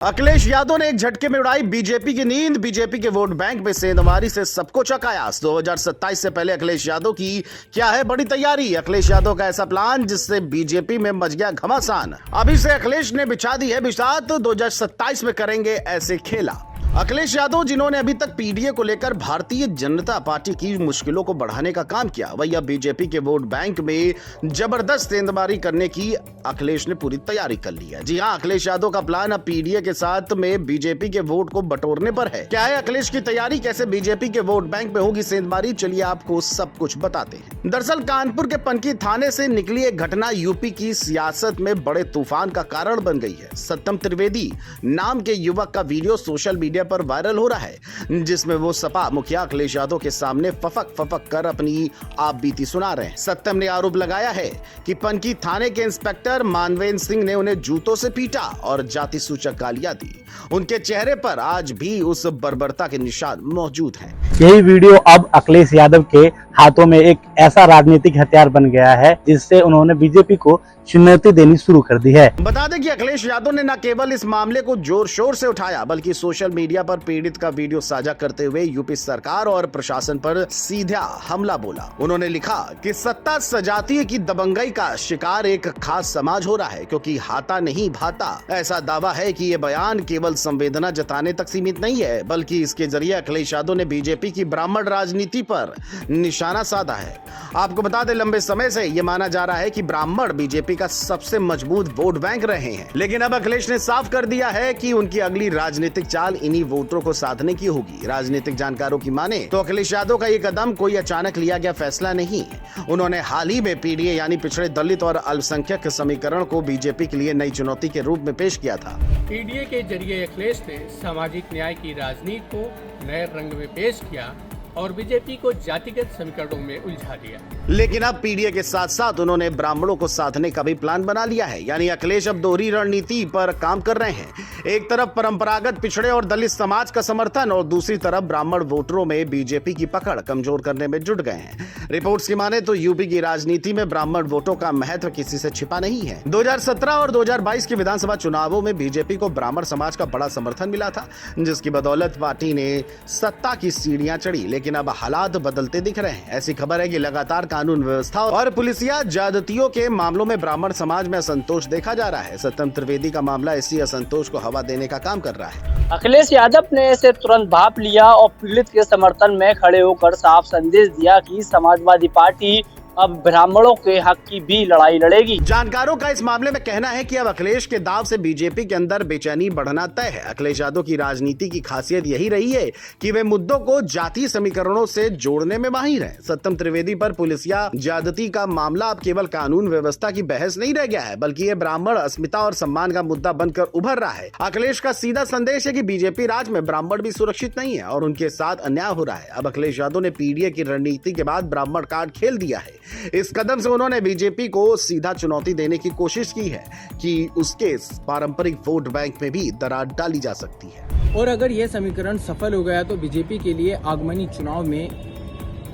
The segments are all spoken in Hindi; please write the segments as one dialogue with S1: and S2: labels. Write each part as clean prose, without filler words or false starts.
S1: अखिलेश यादव ने एक झटके में उड़ाई बीजेपी की नींद। बीजेपी के वोट बैंक में सेंधमारी से सबको चकायास। 2027 से पहले अखिलेश यादव की क्या है बड़ी तैयारी। अखिलेश यादव का ऐसा प्लान जिससे बीजेपी में मच गया घमासान। अभी से अखिलेश ने बिछा दी है बिसात, 2027 में करेंगे ऐसे खेला। अखिलेश यादव जिन्होंने अभी तक पीडीए को लेकर भारतीय जनता पार्टी की मुश्किलों को बढ़ाने का काम किया, वही अब बीजेपी के वोट बैंक में जबरदस्त सेंधमारी करने की अखिलेश ने पूरी तैयारी कर ली है। जी हां, अखिलेश यादव का प्लान अब पीडीए के साथ में बीजेपी के वोट को बटोरने पर है। क्या है अखिलेश की तैयारी, कैसे बीजेपी के वोट बैंक में होगी सेंधमारी, चलिए आपको सब कुछ बताते हैं। दरअसल कानपुर के पनकी थाने से निकली एक घटना यूपी की सियासत में बड़े तूफान का कारण बन गई है। सत्यम त्रिवेदी नाम के युवक का वीडियो सोशल मीडिया पर वायरल हो रहा है, जिसमें वो सपा मुखिया अखिलेश यादव के सामने फफक कर अपनी आप बीती सुना रहे हैं। सत्यम ने आरोप लगाया है कि पनकी थाने के इंस्पेक्टर मानवेंद्र सिंह ने उन्हें जूतों से पीटा और जाति सूचक गालियां दी। उनके चेहरे पर आज भी उस बर्बरता के निशान मौजूद हैं।
S2: यही वीडियो अब अखिलेश यादव के हाथों में एक ऐसा राजनीतिक हथियार बन गया है जिससे उन्होंने बीजेपी को चुनौती देनी शुरू कर दी है।
S1: बता दें कि अखिलेश यादव ने न केवल इस मामले को जोर शोर से उठाया, बल्कि सोशल मीडिया पर पीड़ित का वीडियो साझा करते हुए यूपी सरकार और प्रशासन पर सीधा हमला बोला। उन्होंने लिखा कि सत्ता सजातीय की दबंगई का शिकार एक खास समाज हो रहा है, क्योंकि हाथा नहीं भाता। ऐसा दावा है कि ये बयान केवल संवेदना जताने तक सीमित नहीं है, बल्कि इसके जरिए अखिलेश यादव ने बीजेपी की ब्राह्मण राजनीति पर निशाना साधा है। आपको बता दें, लंबे समय से ये माना जा रहा है कि ब्राह्मण बीजेपी का सबसे मजबूत वोट बैंक रहे हैं, लेकिन अब अखिलेश ने साफ कर दिया है कि उनकी अगली राजनीतिक चाल इन्हीं वोटरों को साधने की होगी। राजनीतिक जानकारों की माने तो अखिलेश यादव का ये कदम कोई अचानक लिया गया फैसला नहीं। उन्होंने हाल ही में पीडीए यानी पिछड़े दलित और अल्पसंख्यक समीकरण को बीजेपी के लिए नई चुनौती के रूप में पेश किया था।
S3: पीडीए के जरिए अखिलेश ने सामाजिक न्याय की राजनीति को नए रंग में पेश किया और बीजेपी को जातिगत समीकरणों में उलझा दिया।
S1: लेकिन अब पीडीए के साथ साथ उन्होंने ब्राह्मणों को साधने का भी प्लान बना लिया है। यानी अखिलेश अब दोहरी रणनीति पर काम कर रहे हैं। एक तरफ परंपरागत पिछड़े और दलित समाज का समर्थन और दूसरी तरफ ब्राह्मण वोटरों में बीजेपी की पकड़ कमजोर करने में जुट गए हैं। रिपोर्ट्स की माने तो यूपी की राजनीति में ब्राह्मण वोटों का महत्व किसी से छिपा नहीं है। 2017 और 2022 के विधानसभा चुनावों में बीजेपी को ब्राह्मण समाज का बड़ा समर्थन मिला था, जिसकी बदौलत पार्टी ने सत्ता की सीढ़ियां चढ़ी। लेकिन अब हालात बदलते दिख रहे हैं। ऐसी खबर है कि लगातार कानून व्यवस्था और पुलिसिया ज्यादतियों के मामलों में ब्राह्मण समाज में असंतोष देखा जा रहा है। सत्यम त्रिवेदी का मामला इसी असंतोष को हवा देने का काम कर रहा है।
S4: अखिलेश यादव ने इसे तुरंत भांप लिया और पीड़ित के समर्थन में खड़े होकर साफ संदेश दिया कि समाजवादी पार्टी अब ब्राह्मणों के हक की भी लड़ाई लड़ेगी।
S1: जानकारों का इस मामले में कहना है कि अब अखिलेश के दाव से बीजेपी के अंदर बेचैनी बढ़ना तय है। अखिलेश यादव की राजनीति की खासियत यही रही है कि वे मुद्दों को जातीय समीकरणों से जोड़ने में माहिर हैं। सत्यम त्रिवेदी पर पुलिसिया ज्यादती का मामला अब केवल कानून व्यवस्था की बहस नहीं रह गया है, बल्कि ये ब्राह्मण अस्मिता और सम्मान का मुद्दा बनकर उभर रहा है। अखिलेश का सीधा संदेश है कि बीजेपी राज में ब्राह्मण भी सुरक्षित नहीं है और उनके साथ अन्याय हो रहा है। अब अखिलेश यादव ने पीडीए की रणनीति के बाद ब्राह्मण कार्ड खेल दिया है। इस कदम से उन्होंने बीजेपी को सीधा चुनौती देने की कोशिश की है कि उसके पारंपरिक वोट बैंक में भी दरार डाली जा सकती है।
S3: और अगर यह समीकरण सफल हो गया तो बीजेपी के लिए आगामी चुनाव में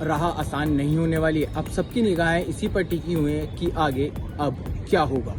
S3: राह आसान नहीं होने वाली है। अब सबकी निगाहें इसी पर टिकी हुई हैं कि आगे अब क्या होगा।